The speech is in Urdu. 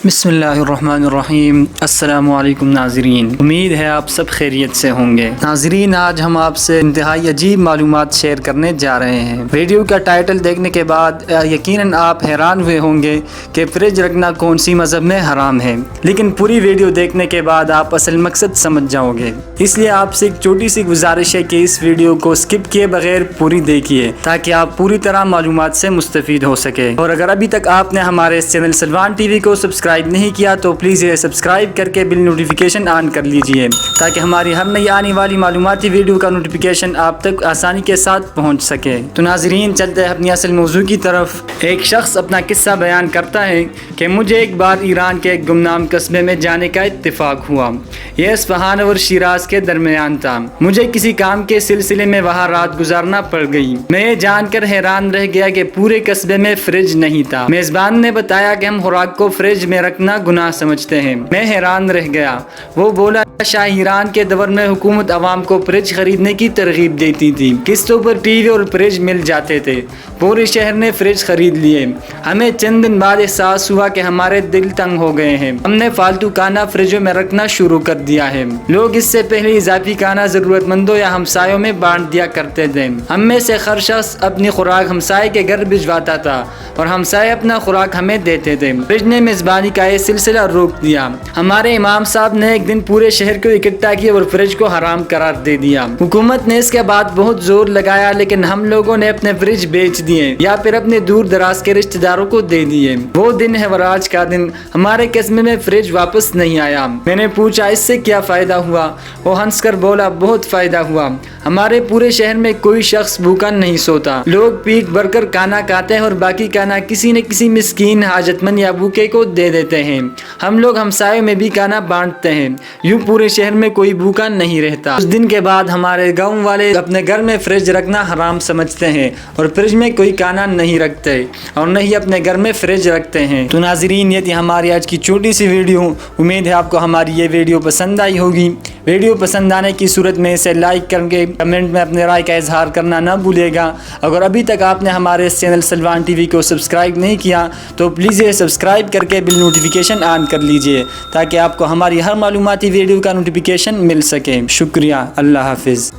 بسم اللہ الرحمن الرحیم۔ السلام علیکم ناظرین، امید ہے آپ سب خیریت سے ہوں گے۔ ناظرین، آج ہم آپ سے انتہائی عجیب معلومات شیئر کرنے جا رہے ہیں۔ ویڈیو کا ٹائٹل دیکھنے کے بعد یقیناً آپ حیران ہوئے ہوں گے کہ فریج رکھنا کون سی مذہب میں حرام ہے، لیکن پوری ویڈیو دیکھنے کے بعد آپ اصل مقصد سمجھ جاؤ گے۔ اس لیے آپ سے ایک چھوٹی سی گزارش ہے کہ اس ویڈیو کو سکپ کیے بغیر پوری دیکھیے تاکہ آپ پوری طرح معلومات سے مستفید ہو سکے۔ اور اگر ابھی تک آپ نے ہمارے اس چینل سلوان ٹی وی کو سبسکرائب نہیں کیا تو پلیز یہ سبسکرائب کر کے بل نوٹیفیکیشن آن کر لیجئے تاکہ ہماری ہر نئی آنے والی معلوماتی ویڈیو کا نوٹیفیکیشن آپ تک آسانی کے ساتھ پہنچ سکے۔ تو ناظرین، چلتے ہیں اپنی اصل موضوع کی طرف۔ ایک شخص اپنا قصہ بیان کرتا ہے کہ مجھے ایک بار ایران کے ایک گمنام قصبے میں جانے کا اتفاق ہوا۔ یہ اصفہان اور شیراز کے درمیان تھا۔ مجھے کسی کام کے سلسلے میں وہاں رات گزارنا پڑ گئی۔ میں یہ جان کر حیران رہ گیا کہ پورے قصبے میں فریج نہیں تھا۔ میزبان نے بتایا کہ ہم خوراک کو فریج میں رکھنا گناہ سمجھتے ہیں۔ میں حیران رہ گیا۔ وہ بولا، شاہ ایران کے دور میں حکومت عوام کو فریج خریدنے کی ترغیب دیتی تھی۔ قسطوں پر ٹی وی اور فریج مل جاتے تھے۔ پورے شہر نے فریج خرید لیے۔ ہمیں چند دن بعد احساس ہوا کہ ہمارے دل تنگ ہو گئے ہیں۔ ہم نے فالتو کھانا فریجوں میں رکھنا شروع کر دیا ہے۔ لوگ اس سے پہلے اضافی کھانا ضرورت مندوں یا ہمسایوں میں بانٹ دیا کرتے تھے۔ ہم میں سے ہر شخص اپنی خوراک ہمسائے کے گھر بھجواتا تھا اور ہمسائے اپنا خوراک ہمیں دیتے تھے۔ فریج نے میزبانی کا یہ سلسلہ روک دیا۔ ہمارے امام صاحب نے ایک دن پورے شہر کو اکٹھا کیا اور فریج کو حرام قرار دے دیا۔ حکومت نے اس کے بعد بہت زور لگایا، لیکن ہم لوگوں نے اپنے فریج بیچ دیے یا پھر اپنے دور دراز کے رشتہ داروں کو دے دیے۔ وہ دن ہے اور آج کا دن ہمارے قصبے میں فریج واپس نہیں آیا۔ میں نے پوچھا، اس سے کیا فائدہ ہوا؟ وہ ہنس کر بولا، بہت فائدہ ہوا۔ ہمارے پورے شہر میں کوئی شخص بھوکا نہیں سوتا۔ لوگ پیٹ بھر کر کھانا کھاتے ہیں اور باقی کھانا کسی نہ کسی مسکین، حاجت مند یا بھوکے کو دے دیتے ہیں۔ ہم لوگ ہمسایوں میں بھی کھانا بانٹتے ہیں۔ یوں پورے شہر میں کوئی بھوکا نہیں رہتا۔ اس دن کے بعد ہمارے گاؤں والے اپنے گھر میں فریج رکھنا حرام سمجھتے ہیں اور فریج میں کوئی کھانا نہیں رکھتے اور نہ ہی اپنے گھر میں فریج رکھتے ہیں۔ تو ناظرین، یہ تھی ہماری آج کی چھوٹی سی ویڈیو۔ امید ہے آپ کو ہماری یہ ویڈیو پسند آئی ہوگی۔ ویڈیو پسند آنے کی صورت میں اسے لائک کر کے کمنٹ میں اپنے رائے کا اظہار کرنا نہ بھولے گا۔ اگر ابھی تک آپ نے ہمارے اس چینل سلوان ٹی وی کو سبسکرائب نہیں کیا تو پلیز یہ سبسکرائب کر کے بل نوٹیفیکیشن آن کر لیجئے تاکہ آپ کو ہماری ہر معلوماتی ویڈیو کا نوٹیفیکیشن مل سکے۔ شکریہ۔ اللہ حافظ۔